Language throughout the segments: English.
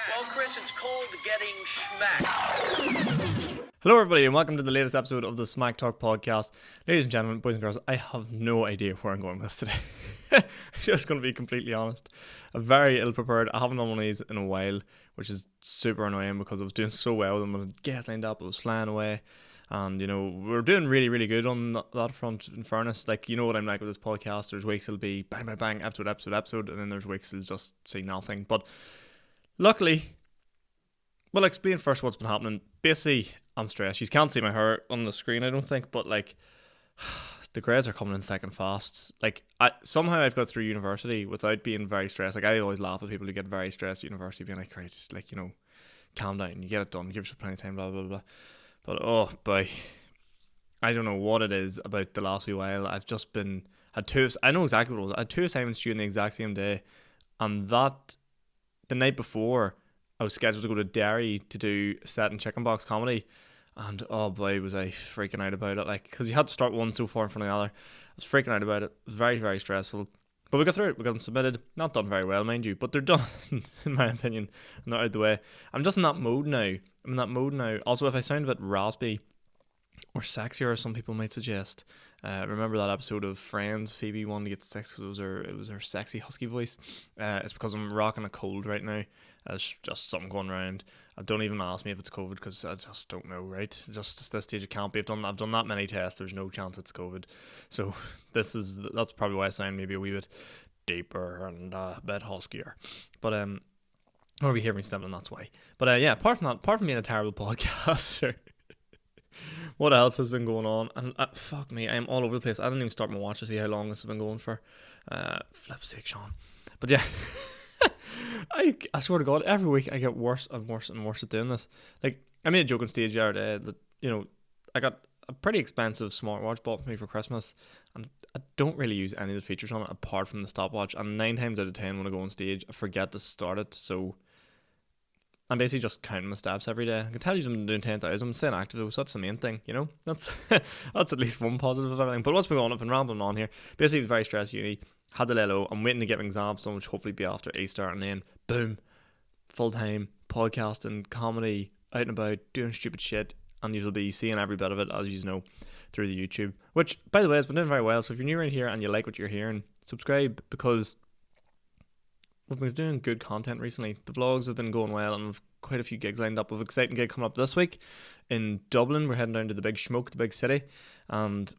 Well, Chris, it's called getting Smac. Hello everybody and welcome to the latest episode of the Smac Talk podcast. Ladies and gentlemen, boys and girls, I have no idea where I'm going with this today. I'm just going to be completely honest. I'm very ill prepared. I haven't done one of these in a while, which is super annoying because I was doing so well with them. I had guests lined up, I was flying away. And, you know, we're doing really, really good on that front, in fairness. Like, you know what I'm like with this podcast. There's weeks it'll be bang, bang, bang, episode. And then there's weeks it'll just say nothing. But luckily, well, I'll explain first what's been happening. Basically, I'm stressed. You can't see my hair on the screen, I don't think. But, like, the grades are coming in thick and fast. Like, somehow I've got through university without being very stressed. Like, I always laugh at people who get very stressed at university, being like, right, like, you know, calm down. You get it done. Give yourself plenty of time, blah, blah, blah. But oh boy, I don't know what it is about the last wee while. I've just had two. I know exactly what it was. I had two assignments due on the exact same day, and that the night before I was scheduled to go to Derry to do set and chicken box comedy, and oh boy was I freaking out about it. Like, because you had to start one so far in front of the other. I was freaking out about it. It was very, very stressful. But we got through it. We got them submitted. Not done very well, mind you, but they're done, in my opinion, and they're out of the way. I'm just in that mode now. Also, if I sound a bit raspy or sexier, as some people might suggest, remember that episode of Friends? Phoebe wanted to get sex because it was her sexy husky voice. It's because I'm rocking a cold right now. There's just something going around. Don't even ask me if it's COVID because I just don't know, right? Just at this stage it can't be. I've done that many tests. There's no chance it's COVID. So that's probably why I sound maybe a wee bit deeper and a bit huskier. But or if you hear me stumbling, that's why. But yeah, apart from being a terrible podcaster, what else has been going on? And fuck me, I am all over the place. I didn't even start my watch to see how long this has been going for. Flip's sake, Sean. But yeah, I swear to God, every week I get worse and worse and worse at doing this. Like, I made a joke on stage the other day that, you know, I got a pretty expensive smartwatch bought for me for Christmas, and I don't really use any of the features on it apart from the stopwatch. And 9 times out of 10 when I go on stage, I forget to start it. So I'm basically just counting my steps every day. I can tell you I'm doing 10,000. I'm staying active though, so that's the main thing, you know? That's at least one positive of everything. But what's been going on? I've been rambling on here. Basically, very stressed uni. Had to lay low. I'm waiting to get my exams done, which hopefully be after Easter. And then, boom, full-time podcasting, comedy, out and about, doing stupid shit. And you'll be seeing every bit of it, as you know, through the YouTube. Which, by the way, has been doing very well. So if you're new around here and you like what you're hearing, subscribe, because we've been doing good content recently. The vlogs have been going well, and we've quite a few gigs lined up. We've an exciting gig coming up this week in Dublin. We're heading down to the big Smoke, the big city, and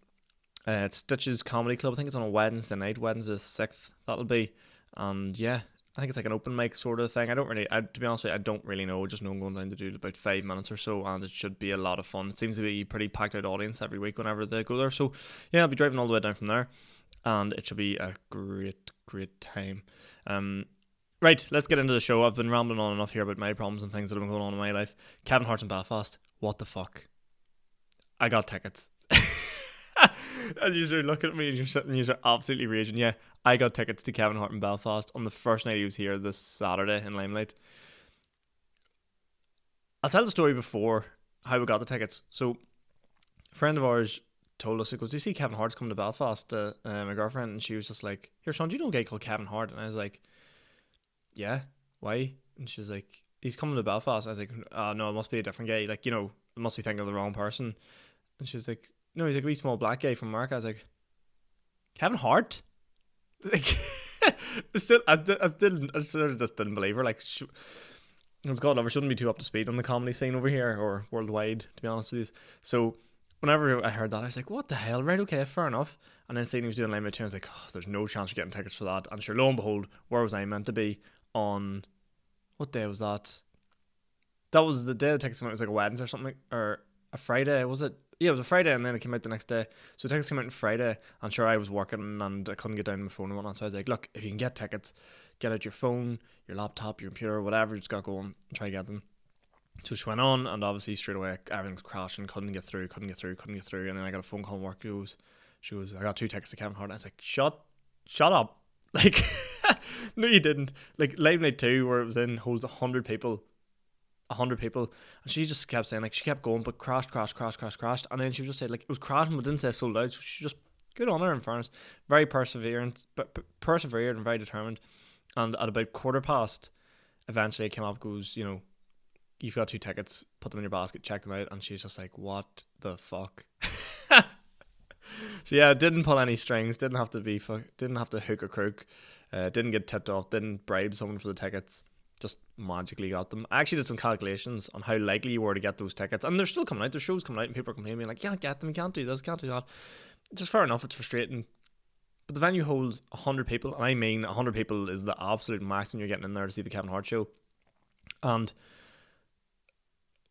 it's Stitches Comedy Club. I think it's on a Wednesday night, Wednesday the 6th, that'll be. And yeah, I think it's like an open mic sort of thing. To be honest with you, I don't really know. I just know I'm going down to do about 5 minutes or so, and it should be a lot of fun. It seems to be a pretty packed out audience every week whenever they go there. So yeah, I'll be driving all the way down from there, and it should be a great, great time. Right, let's get into the show. I've been rambling on enough here about my problems and things that have been going on in my life. Kevin Hart's in Belfast. What the fuck? I got tickets. And you're looking at me and you're sitting, you're absolutely raging. Yeah, I got tickets to Kevin Hart in Belfast on the first night he was here this Saturday in Limelight. I'll tell the story before how we got the tickets. So, a friend of ours told us, he goes, "Do you see Kevin Hart's coming to Belfast?" My girlfriend, and she was just like, "Here, Sean, do you know a guy called Kevin Hart?" And I was like, "Yeah, why?" And she's like, "He's coming to Belfast." I was like, "No, it must be a different guy. Like, you know, I must be thinking of the wrong person." And she's like, "No, he's like a wee small black guy from America." I was like, "Kevin Hart?" Like, I sort of just didn't believe her. Like, God love her, shouldn't be too up to speed on the comedy scene over here or worldwide, to be honest with you. So whenever I heard that, I was like, "What the hell? Right, okay, fair enough." And then seeing he was doing Limelight 2, I was like, "Oh, there's no chance of getting tickets for that." And sure, lo and behold, where was I meant to be on, what day was that? That was the day the tickets came out. It was like a Wednesday or something, or a Friday, was it? Yeah, it was a Friday, and then it came out the next day. So the tickets came out on Friday, and sure, I was working and I couldn't get down on my phone and whatnot. So I was like, "Look, if you can get tickets, get out your phone, your laptop, your computer, whatever, just got going and try to get them." So she went on, and obviously straight away everything's crashing, couldn't get through. And then I got a phone call from work. She goes, "I got 2 tickets to Kevin Hart." And I was like, shut up. Like, no you didn't. Like, Live Night 2, where it was in, holds 100 people. And she just kept saying, like, she kept going, but crashed. And then she just said, like, it was crashing, but didn't say sold out. So she just, good on her, in fairness. Very persevered and very determined. And at about 15:15, eventually it came up, goes, you know, you've got 2 tickets, put them in your basket, check them out, and she's just like, what the fuck? So yeah, didn't pull any strings, didn't have to hook or crook, didn't get tipped off, didn't bribe someone for the tickets, just magically got them. I actually did some calculations on how likely you were to get those tickets, and they're still coming out, there's shows coming out, and people are complaining, like, yeah, get them, you can't do this, can't do that. Just fair enough, it's frustrating. But the venue holds 100 people, and I mean 100 people is the absolute maximum you're getting in there to see the Kevin Hart show. And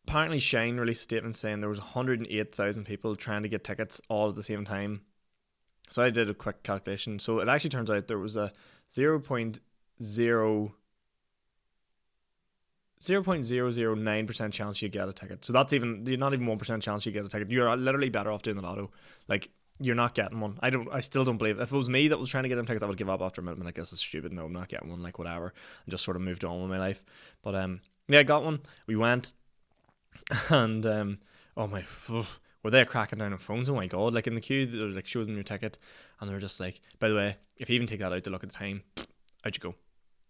apparently Shane released a statement saying there was 108,000 people trying to get tickets all at the same time. So I did a quick calculation. So it actually turns out there was a 0.009% chance you get a ticket. So that's not even 1% chance you get a ticket. You're literally better off doing the lotto. Like, you're not getting one. I still don't believe it. If it was me that was trying to get them tickets, I would give up after a minute. Like, this is stupid. No, I'm not getting one. Like, whatever. And just sort of moved on with my life. But yeah, I got one. We went, and were they cracking down on phones? Oh my god! Like, in the queue, they were like, show them your ticket, and they were just like, by the way, if you even take that out to look at the time, out you go.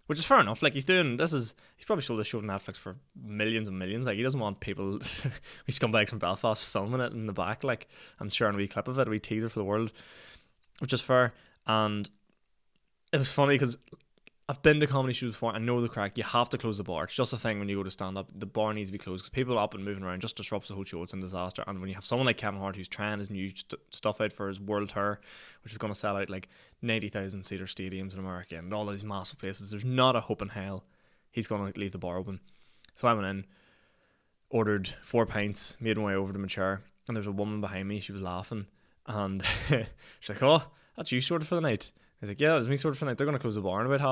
Which is fair enough. Like, he's probably sold this show to Netflix for millions and millions. Like, he doesn't want people, we scumbags from Belfast, filming it in the back, like, and sharing a wee clip of it, a wee teaser for the world, which is fair. And it was funny because I've been to comedy shows before. I know the crack. You have to close the bar. It's just a thing when you go to stand up. The bar needs to be closed because people are up and moving around just disrupts the whole show. It's a disaster. And when you have someone like Kevin Hart who's trying his new stuff out for his world tour, which is going to sell out like 90,000 seater stadiums in America and all these massive places, there's not a hope in hell he's going to leave the bar open. So I went in, ordered 4 pints, made my way over to my chair, and there's a woman behind me. She was laughing, and she's like, "Oh, that's you sorted for the night." I was like, "Yeah, it's me sorted for the night. They're going to close the bar in about I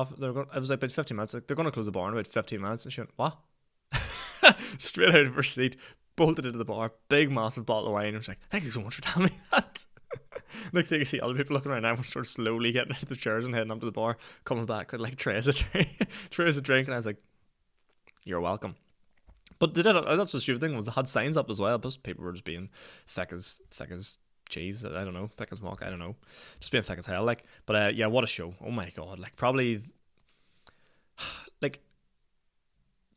was like, about 15 minutes. Like, they're going to close the bar in about 15 minutes. And she went, "What?" Straight out of her seat, bolted into the bar, big massive bottle of wine. I was like, "Thank you so much for telling me that." Next thing you see other people looking around, everyone starts slowly getting out of the chairs and heading up to the bar, coming back with like trays of drink, and I was like, "You're welcome." But they did it. That's the stupid thing was they had signs up as well, but people were just being thick as cheese. I don't know, thick as muck. I don't know, just being thick as hell. Like, but yeah, what a show! Oh my god! Like, probably like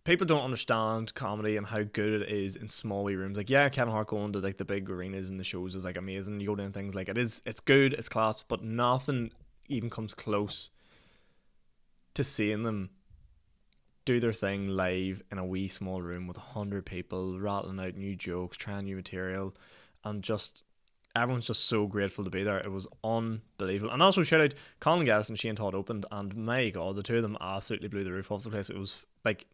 people don't understand comedy and how good it is in small wee rooms. Like, yeah, Kevin Hart going to like the big arenas and the shows is like amazing. You go to things like it's good, it's class, but nothing even comes close to seeing them do their thing live in a wee small room with 100 people rattling out new jokes, trying new material, and just everyone's just so grateful to be there. It was unbelievable. And also shout out Colin Gaddis and Shane Todd opened, and my god, the two of them absolutely blew the roof off the place. It was like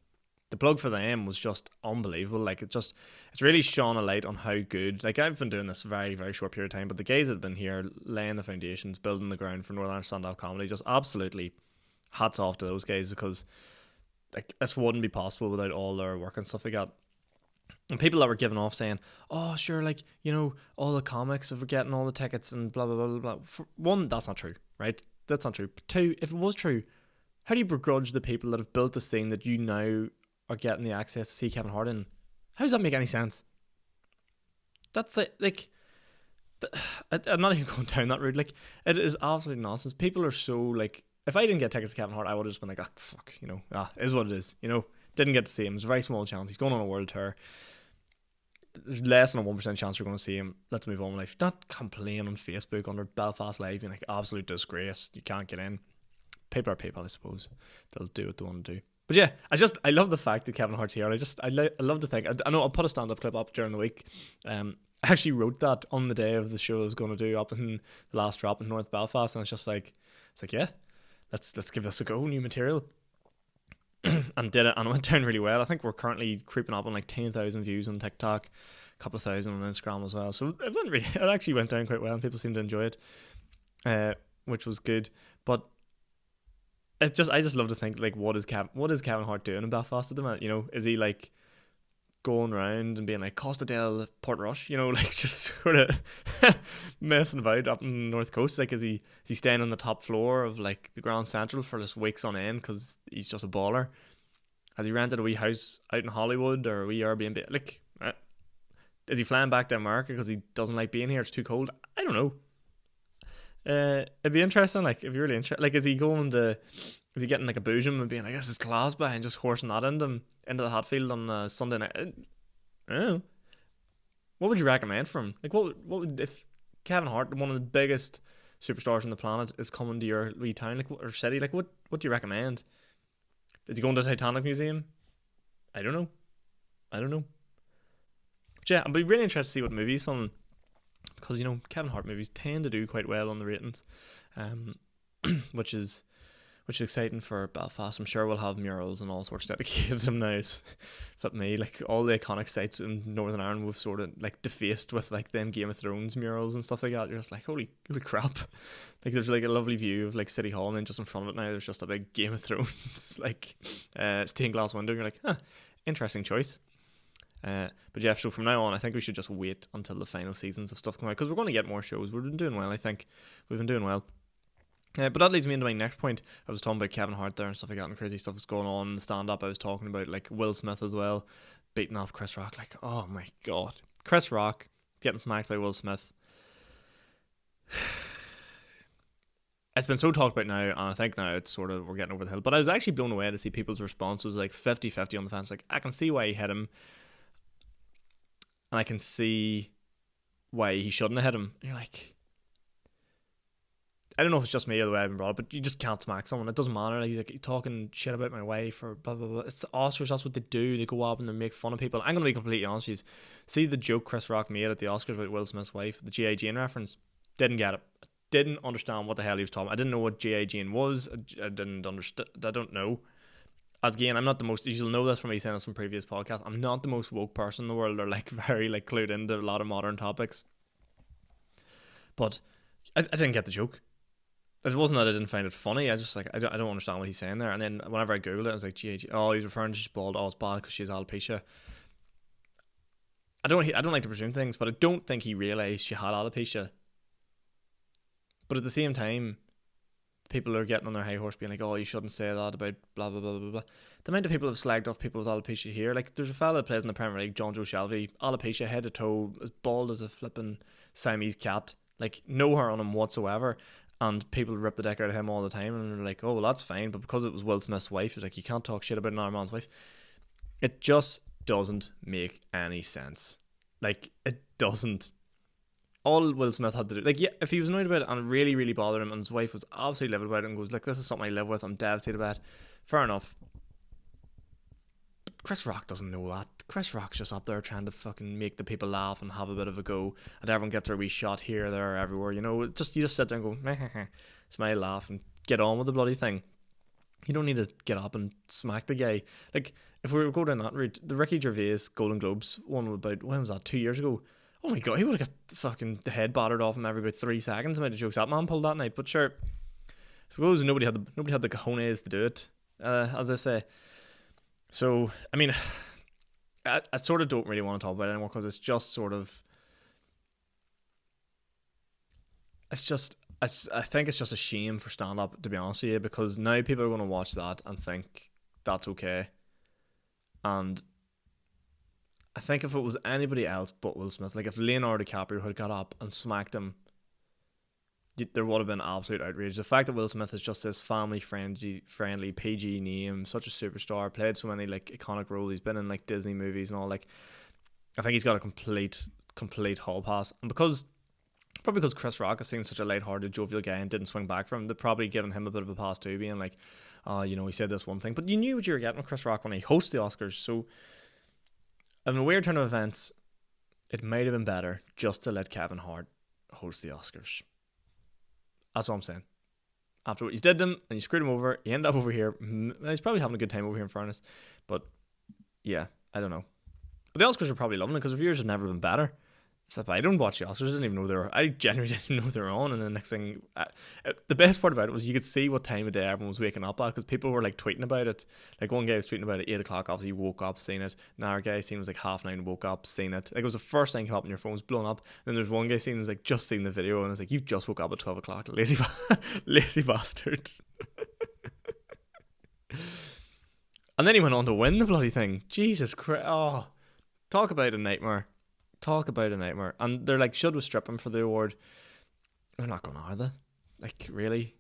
the plug for them was just unbelievable. Like, it's really shone a light on how good, like, I've been doing this very, very short period of time, but the guys that have been here laying the foundations, building the ground for Northern Ireland stand-up comedy, just absolutely hats off to those guys, because like this wouldn't be possible without all their work and stuff like that. And people that were giving off saying, "Oh, sure, like, you know, all the comics are getting all the tickets and blah blah blah blah blah." For one, that's not true, right? That's not true. Two, if it was true, how do you begrudge the people that have built this thing that you now are getting the access to see Kevin Hart in? How does that make any sense? That's like I'm not even going down that route. Like, it is absolute nonsense. People are so like, if I didn't get tickets to Kevin Hart, I would have just been like, "Ah, fuck, you know, is what it is." You know, didn't get to see him. It's a very small chance. He's going on a world tour. There's less than a 1% chance you're going to see him. Let's move on with life. Not complain on Facebook under Belfast Live being like, absolute disgrace, you can't get in. People are people, I suppose. They'll do what they want to do. But yeah, I love the fact that Kevin Hart's here. I love to think. I know I'll put a stand-up clip up during the week. I actually wrote that on the day of the show I was going to do up in the last drop in North Belfast, and it's like yeah, let's give this a go, new material. And did it, and it went down really well. I think we're currently creeping up on like 10,000 views on TikTok, a couple of thousand on Instagram as well. So it actually went down quite well, and people seem to enjoy it, which was good. But I just love to think, like, what is Kevin Hart doing in Belfast at the minute? You know, is he like going around and being like Costa del Portrush, you know, like just sort of messing about up in the North Coast? Like, is he staying on the top floor of like the Grand Central for just weeks on end because he's just a baller? Has he rented a wee house out in Hollywood or a wee Airbnb? Like, is he flying back to America because he doesn't like being here? It's too cold. I don't know. It'd be interesting. Like, if you're really interested, like, is he Is he getting like a boojum and being like, this is class behind, just horsing that into the Hatfield on Sunday night? I don't know. What would you recommend from him? Like, what would, if Kevin Hart, one of the biggest superstars on the planet, is coming to your wee town, like, or city, like, what do you recommend? Is he going to the Titanic Museum? I don't know. But yeah, I'd be really interested to see what movies from, because, you know, Kevin Hart movies tend to do quite well on the ratings, which is exciting for Belfast. I'm sure we'll have murals and all sorts dedicated to him now. Flip me, like all the iconic sites in Northern Ireland we've sort of like defaced with like them Game of Thrones murals and stuff like that. You're just like, holy crap. Like there's like a lovely view of like City Hall, and then just in front of it now there's just a big Game of Thrones like stained glass window. You're like, interesting choice. But yeah, so from now on I think we should just wait until the final seasons of stuff come out, because we're going to get more shows. We've been doing well. I think we've been doing well. But that leads me into my next point. I was talking about Kevin Hart there and stuff like that, and crazy stuff was going on in the stand-up. I was talking about like Will Smith as well, beating up Chris Rock. Like, oh my god, Chris Rock getting smacked by Will Smith. It's been so talked about now, and I think now it's sort of, we're getting over the hill. But I was actually blown away to see people's response was like 50-50 on the fence. Like, I can see why he hit him, and I can see why he shouldn't have hit him. And you're like, I don't know if it's just me or the way I've been brought up, but you just can't smack someone. It doesn't matter. Like, he's like, you're talking shit about my wife or blah, blah, blah. It's the Oscars. That's what they do. They go up and they make fun of people. I'm going to be completely honest with you. See the joke Chris Rock made at the Oscars about Will Smith's wife, the G.I. Jane reference? Didn't get it. Didn't understand what the hell he was talking about. I didn't know what G.I. Jane was. I didn't understand. I don't know. As again, I'm not the most, you'll know this from me saying this from previous podcasts, I'm not the most woke person in the world, or like very like clued into a lot of modern topics. But I didn't get the joke. It wasn't that I didn't find it funny. I just like, I don't understand what he's saying there. And then whenever I googled it, I was like, G.I. oh, he's referring to she's bald. Oh, it's bad because she has alopecia. I don't like to presume things, but I don't think he realised she had alopecia. But at the same time, people are getting on their high horse being like, oh, you shouldn't say that about blah, blah, blah, blah, blah. The amount of people have slagged off people with alopecia here. Like, there's a fella that plays in the Premier League, John Joe Shelby, alopecia head to toe, as bald as a flipping Siamese cat. Like, no hair on him whatsoever. And people rip the dick out of him all the time, and they're like, oh, well, that's fine. But because it was Will Smith's wife, it's like, you can't talk shit about another man's wife. It just doesn't make any sense. Like, it doesn't. All Will Smith had to do, like, yeah, if he was annoyed about it and it really, really bothered him, and his wife was absolutely livid about it and goes, like, this is something I live with, I'm devastated about it, fair enough. But Chris Rock doesn't know that. Chris Rock's just up there trying to fucking make the people laugh and have a bit of a go, and everyone gets their wee shot here, there, everywhere, you know. You just sit there and go, meh, smile, laugh, and get on with the bloody thing. You don't need to get up and smack the guy. Like, if we were going down that route, the Ricky Gervais Golden Globes one about, when was that, 2 years ago? Oh my god, he would have got fucking the head battered off him every about 3 seconds. The amount of jokes that man pulled that night. But sure, I suppose nobody had the cojones to do it, as I say. So I mean, I sort of don't really want to talk about it anymore, because it's just sort of, I think it's just a shame for stand up, to be honest with you, because now people are going to watch that and think that's okay. And I think if it was anybody else but Will Smith, like if Leonardo DiCaprio had got up and smacked him, there would have been absolute outrage. The fact that Will Smith is just this family friendly PG name, such a superstar, played so many like iconic roles, he's been in like Disney movies and all, like I think he's got a complete hall pass. And probably because Chris Rock has seen such a lighthearted, jovial guy and didn't swing back from him, they're probably giving him a bit of a pass too, being like, oh, you know, he said this one thing, but you knew what you were getting with Chris Rock when he hosts the Oscars. So in a weird turn of events, it might have been better just to let Kevin Hart host the Oscars. That's all I'm saying. After what you did to him and you screwed him over, you end up over here. He's probably having a good time over here, in fairness. But yeah, I don't know. But the Oscars are probably loving it, because reviewers have never been better. Except I don't watch the Oscars. I didn't even know they were. I genuinely didn't know they were on. And the next thing, the best part about it was you could see what time of day everyone was waking up at, because people were like tweeting about it. Like one guy was tweeting about it at 8 o'clock. Obviously, he woke up, seen it. Another guy seen it was like 9:30, woke up, seen it. Like it was the first thing came up on your phone, was blown up. And then there's one guy seen it was like just seen the video, and it's like, you've just woke up at 12 o'clock, lazy bastard. And then he went on to win the bloody thing. Jesus Christ! Oh, talk about a nightmare. And they're like, should we strip him for the award? They're not going to, are they? Like, really?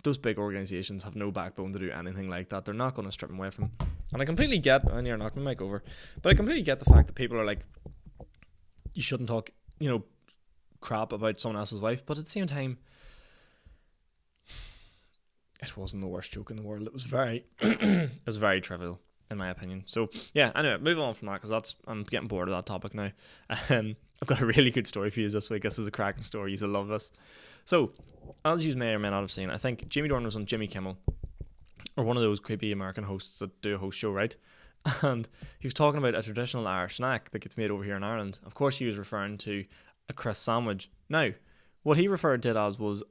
those big organisations have no backbone to do anything like that. They're not going to strip him away from him. And I completely get, and you're knocking my mic over, but I completely get the fact that people are like, you shouldn't talk, crap about someone else's wife. But at the same time, it wasn't the worst joke in the world. It was very, it was very trivial in my opinion. So yeah, anyway, moving on from that, because I'm getting bored of that topic now. I've got a really good story for you this week. This is a cracking story. You'll love this. So, as you may or may not have seen, I think Jimmy Dornan was on Jimmy Kimmel, or one of those creepy American hosts that do a host show, right? And he was talking about a traditional Irish snack that gets made over here in Ireland. Of course, he was referring to a crisp sandwich. Now, what he referred to it as was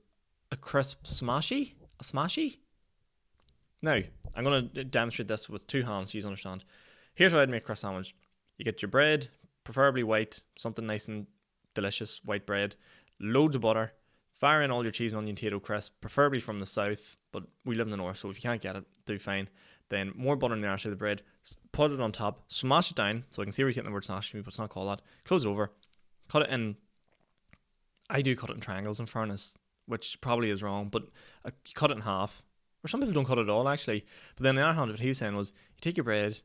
a crisp smashy? A smashy? Now, I'm going to demonstrate this with two hands so you understand. Here's how I'd make a crisp sandwich. You get your bread, preferably white, something nice and delicious, white bread, loads of butter, fire in all your cheese and onion potato crisp, preferably from the south, but we live in the north, so if you can't get it, do fine. Then more butter on the other side of the bread, put it on top, smash it down, so I can see where you're getting the word smash from me, but it's not called that. Close it over, cut it in, I do cut it in triangles in fairness, which probably is wrong, but you cut it in half, or some people don't cut it at all actually. But then the other hand, what he was saying was, you take your bread,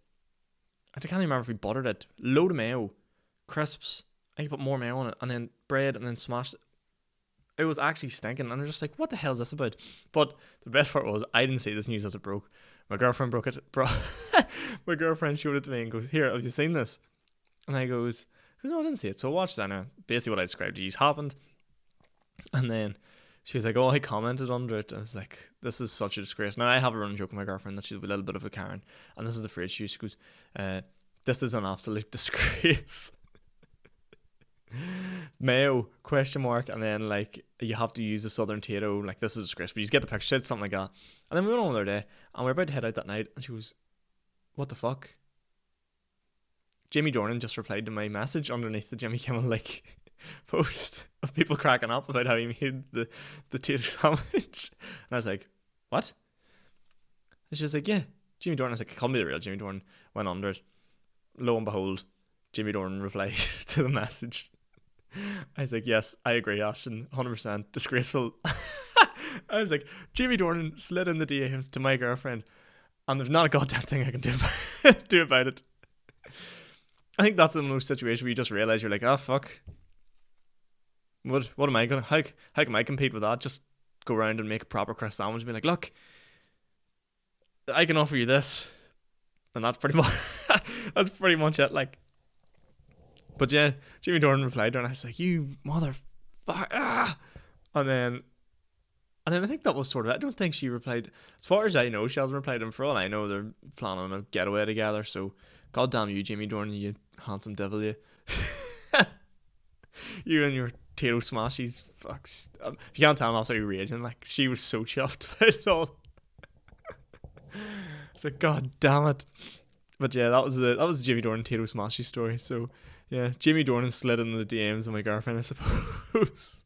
I can't even remember if we buttered it, load of mayo, crisps, and you put more mayo on it, and then bread, and then smash it. It was actually stinking, and I'm just like, what the hell is this about? But the best part was, I didn't see this news as it broke. My girlfriend broke it. My girlfriend showed it to me and goes, here, have you seen this? And I goes, no, I didn't see it. So I watched that now. Basically what I described to you happened. And then she was like, oh, I commented under it. I was like, this is such a disgrace. Now, I have a running joke with my girlfriend that she's a little bit of a Karen. And this is the phrase she used. She goes, this is an absolute disgrace. Mayo, question mark, and then like you have to use the southern potato, like this is a disgrace, but you get the picture, it's something like that. And then we went on with our day, and we were about to head out that night, and she goes, what the fuck? Jimmy Dornan just replied to my message underneath the Jimmy Kimmel like post of people cracking up about how he made the potato sandwich. And I was like, what? And she was like, yeah, Jimmy Dornan. I was like, it can't be the real Jimmy Dornan. Went under it, lo and behold, Jimmy Dornan replied to the message. I was like, yes, I agree, Ashton, 100% disgraceful. I was like, Jimmy Dornan slid in the DMs to my girlfriend, and there's not a goddamn thing I can do about it. I think that's the most situation where you just realise you're like, oh fuck, what am I gonna, how can I compete with that? Just go around and make a proper crisp sandwich and be like, look, I can offer you this, and that's pretty much it, like. But yeah, Jimmy Dornan replied to her, and I was like, you motherfucker. And then I think that was sort of it. I don't think she replied. As far as I know, she hasn't replied. And for all I know, they're planning a getaway together. So, goddamn you, Jimmy Dornan, you handsome devil, you. You and your potato smashies. Fucks. If you can't tell, I'm absolutely raging. Like, she was so chuffed about it all. It's like, god damn it. But yeah, that was the Jimmy Dornan potato smashy story. So yeah, Jimmy Dornan slid in the DMs of my girlfriend, I suppose.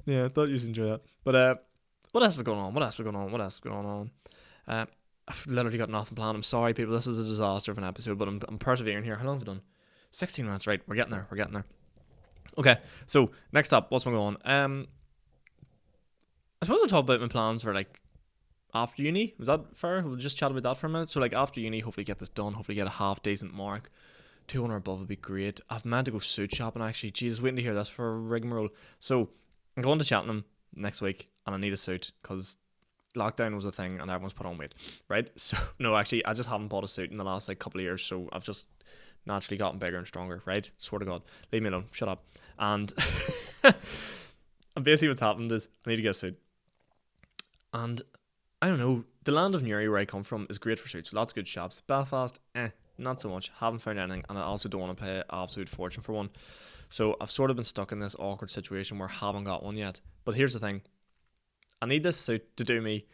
Yeah, I thought you'd enjoy that. But what else was going on? I've literally got nothing planned. I'm sorry, people. This is a disaster of an episode, but I'm persevering here. How long have I done? 16 minutes, right? We're getting there. Okay, so next up, what's going on? I suppose I'll talk about my plans for like after uni. Was that fair? We'll just chat about that for a minute. So like after uni, hopefully get this done. Hopefully get a half decent mark. 200 above would be great. I've meant to go suit shopping actually. Jesus, waiting to hear this for a rigmarole. So I'm going to Cheltenham next week, and I need a suit because lockdown was a thing and everyone's put on weight, right? So no, actually, I just haven't bought a suit in the last like couple of years, so I've just naturally gotten bigger and stronger, right? Swear to God, leave me alone. Shut up. And and basically what's happened is I need to get a suit. And I don't know, the land of Newry where I come from is great for suits. Lots of good shops. Belfast, not so much. Haven't found anything, and I also don't want to pay an absolute fortune for one. So I've sort of been stuck in this awkward situation where I haven't got one yet. But here's the thing. I need this suit to do me.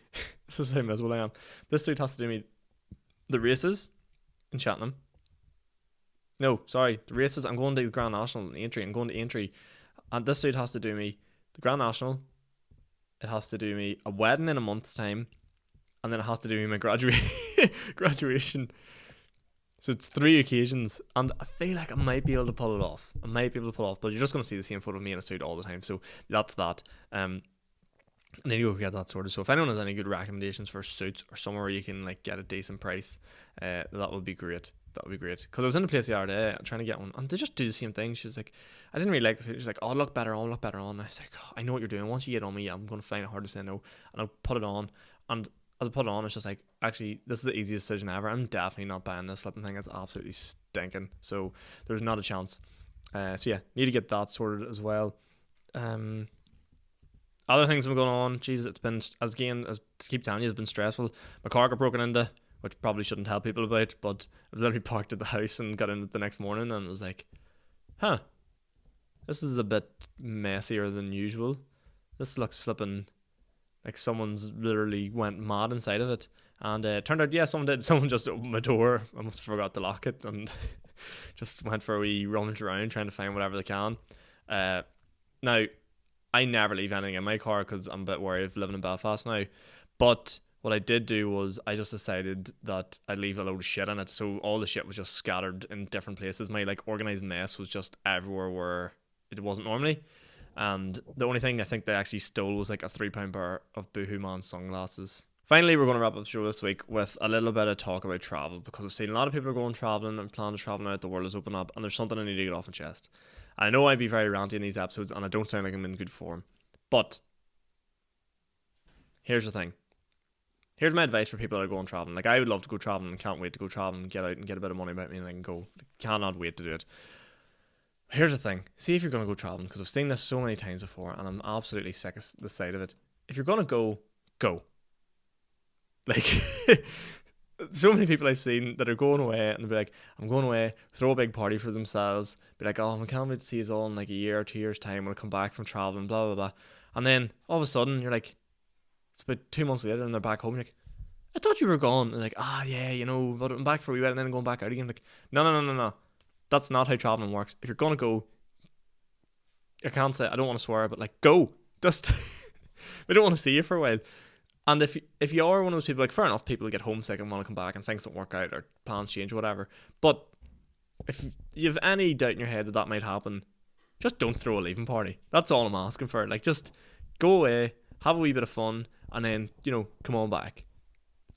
This is how miserable I am. This suit has to do me the races in Cheltenham. No, sorry. The races, I'm going to the Grand National in Aintree. I'm going to Aintree. And this suit has to do me the Grand National. It has to do me a wedding in a month's time. And then it has to do me my graduation. So it's 3 occasions. And I feel like I might be able to pull it off. But you're just going to see the same photo of me in a suit all the time. So that's that. I need to go get that sorted. So if anyone has any good recommendations for suits or somewhere where you can like get a decent price, that would be great. That would be great. Because I was in a place the other day trying to get one, and they just do the same thing. She's like, I didn't really like this. She's like, oh, look better on, look better on. And I was like, oh, I know what you're doing. Once you get on me, I'm going to find it hard to say no. And I'll put it on. And as I put it on, it's just like, actually, this is the easiest decision ever. I'm definitely not buying this flipping thing. It's absolutely stinking. So there's not a chance. So yeah, need to get that sorted as well. Other things have been going on. Jesus, it's been, as I keep telling you, it's been stressful. My car got broken into, which probably shouldn't tell people about, but I was literally parked at the house and got in it the next morning, and it was like, huh, this is a bit messier than usual. This looks flipping like someone's literally went mad inside of it. And it turned out, yeah, someone did. Someone just opened my door. I must have forgot to lock it and just went for a wee rummage around trying to find whatever they can. Now, I never leave anything in my car because I'm a bit worried of living in Belfast now. But what I did do was I just decided that I'd leave a load of shit in it. So all the shit was just scattered in different places. My like organised mess was just everywhere where it wasn't normally. And the only thing I think they actually stole was like a £3 bar of Boohoo Man sunglasses. Finally, we're going to wrap up the show this week with a little bit of talk about travel, because I've seen a lot of people are going travelling and plan to travel now that the world is open up, and there's something I need to get off my chest. I know I'd be very ranty in these episodes, and I don't sound like I'm in good form. But here's the thing. Here's my advice for people that are going travelling. Like, I would love to go travelling and can't wait to go travelling and get out and get a bit of money about me and I can go. Cannot wait to do it. Here's the thing. See if you're going to go travelling, because I've seen this so many times before and I'm absolutely sick of the sight of it. If you're going to go, go. Like, so many people I've seen that are going away and they'll be like, I'm going away, throw a big party for themselves, be like, oh, I can't wait to see us all in like a year or 2 years' time when I come back from travelling, blah, blah, blah. And then all of a sudden, you're like, it's about 2 months later and they're back home. You're like, I thought you were gone. And they're like, yeah, you know, but I'm back for a wee while and then I'm going back out again. Like, no. That's not how travelling works. If you're going to go, I can't say, I don't want to swear, but like, go. Just, we don't want to see you for a while. And if you are one of those people, like, fair enough, people get homesick and want to come back and things don't work out or plans change or whatever. But if you have any doubt in your head that that might happen, just don't throw a leaving party. That's all I'm asking for. Like, just go away, have a wee bit of fun, and then, you know, come on back.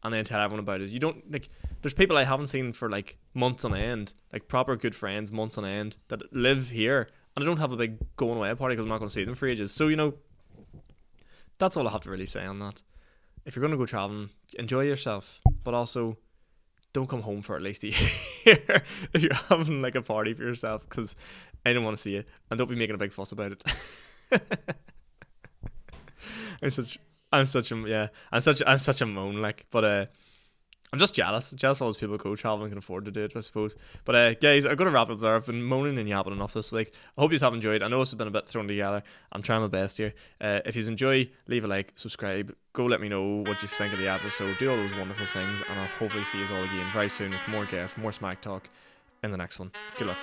And then tell everyone about it. You don't, like, there's people I haven't seen for, like, months on end, like, proper good friends, months on end, that live here, and I don't have a big going away party because I'm not going to see them for ages. So, you know, that's all I have to really say on that. If you're going to go travelling, enjoy yourself, but also don't come home for at least a year if you're having, like, a party for yourself, because I don't want to see you, and don't be making a big fuss about it. I'm such a moan, like, but I'm just jealous all those people who go traveling and can afford to do it, I suppose. But guys, I'm gonna wrap it up there. I've been moaning and yapping enough this week. I hope you have enjoyed. I know this has been a bit thrown together. I'm trying my best here. If you enjoy, leave a like, subscribe, go let me know what you think of the episode, do all those wonderful things, and I'll hopefully see you all again very soon with more guests, more smack talk in the next one. Good luck.